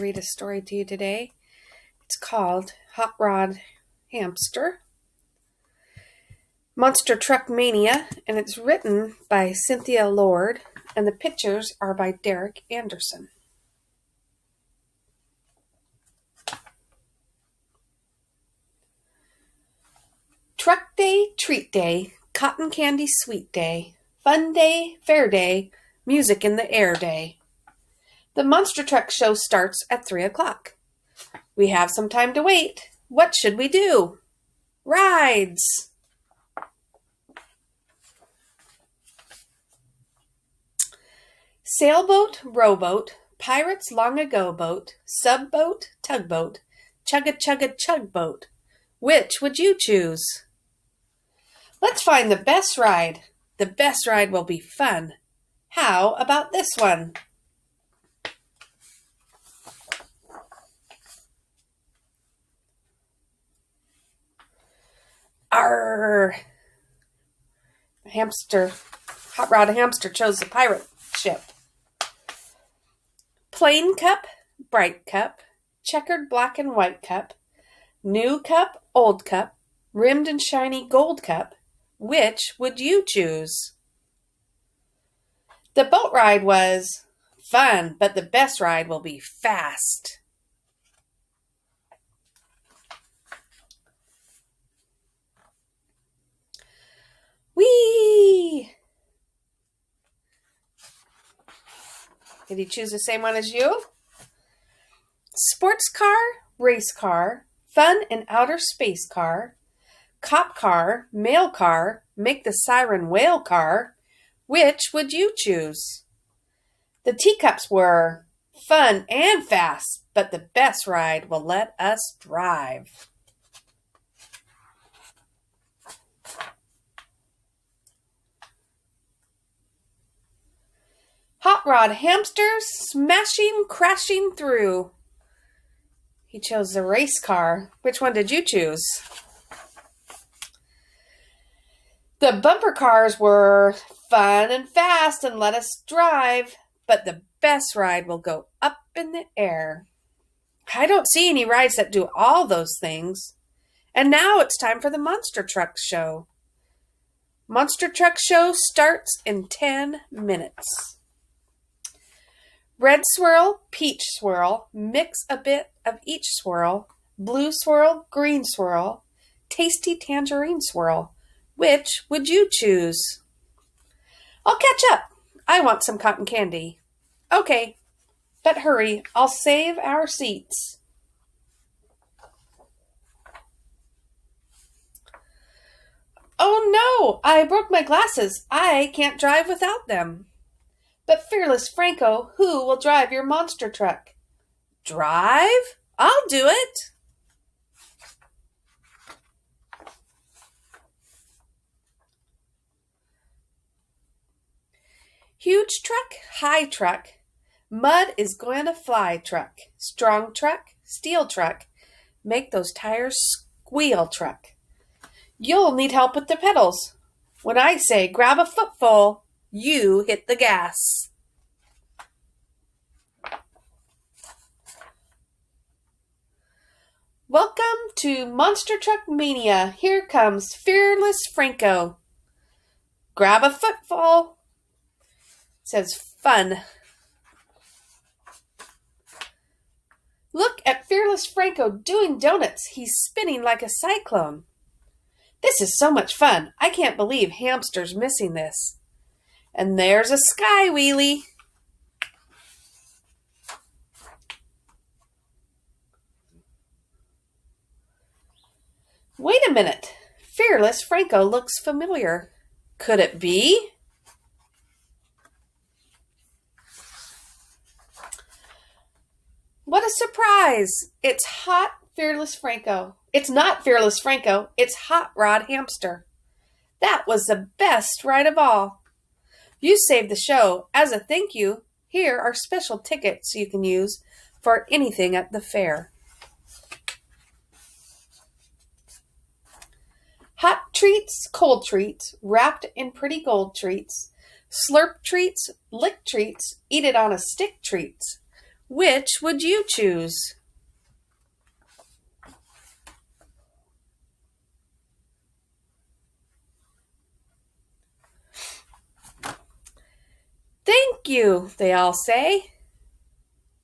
Read a story to you today. It's called Hot Rod Hamster, Monster Truck Mania, and it's written by Cynthia Lord, and the pictures are by Derek Anderson. Truck day, treat day, cotton candy sweet day, fun day, fair day, music in the air day. The Monster Truck show starts at 3 o'clock. We have some time to wait. What should we do? Rides! Sailboat, rowboat, pirates long ago boat, subboat, tugboat, chugga-chugga-chug boat. Which would you choose? Let's find the best ride. The best ride will be fun. How about this one? Arr! Hot Rod Hamster chose the pirate ship. Plain cup, bright cup, checkered black and white cup, new cup, old cup, rimmed and shiny gold cup. Which would you choose? The boat ride was fun, but the best ride will be fast. Whee! Did he choose the same one as you? Sports car, race car, fun and outer space car, cop car, mail car, make the siren whale car. Which would you choose? The teacups were fun and fast, but the best ride will let us drive. Hot Rod Hamster smashing, crashing through. He chose the race car. Which one did you choose? The bumper cars were fun and fast and let us drive, but the best ride will go up in the air. I don't see any rides that do all those things. And now it's time for the Monster Truck Show. Monster Truck Show starts in 10 minutes. Red swirl, peach swirl, mix a bit of each swirl, blue swirl, green swirl, tasty tangerine swirl. Which would you choose? I'll catch up. I want some cotton candy. Okay, but hurry, I'll save our seats. Oh no, I broke my glasses. I can't drive without them. But Fearless Franco, who will drive your monster truck? Drive? I'll do it. Huge truck, high truck, mud is going to fly truck, strong truck, steel truck, make those tires squeal truck. You'll need help with the pedals. When I say grab a footful, you hit the gas. Welcome to Monster Truck Mania. Here comes Fearless Franco. Grab a footful. It says fun. Look at Fearless Franco doing donuts. He's spinning like a cyclone. This is so much fun. I can't believe Hamster's missing this. And there's a sky wheelie. Wait a minute. Fearless Franco looks familiar. Could it be? What a surprise. It's hot Fearless Franco. It's not Fearless Franco. It's Hot Rod Hamster. That was the best ride of all. You saved the show. As a thank you, here are special tickets you can use for anything at the fair. Hot treats, cold treats, wrapped in pretty gold treats, slurp treats, lick treats, eat it on a stick treats. Which would you choose? Thank you, they all say.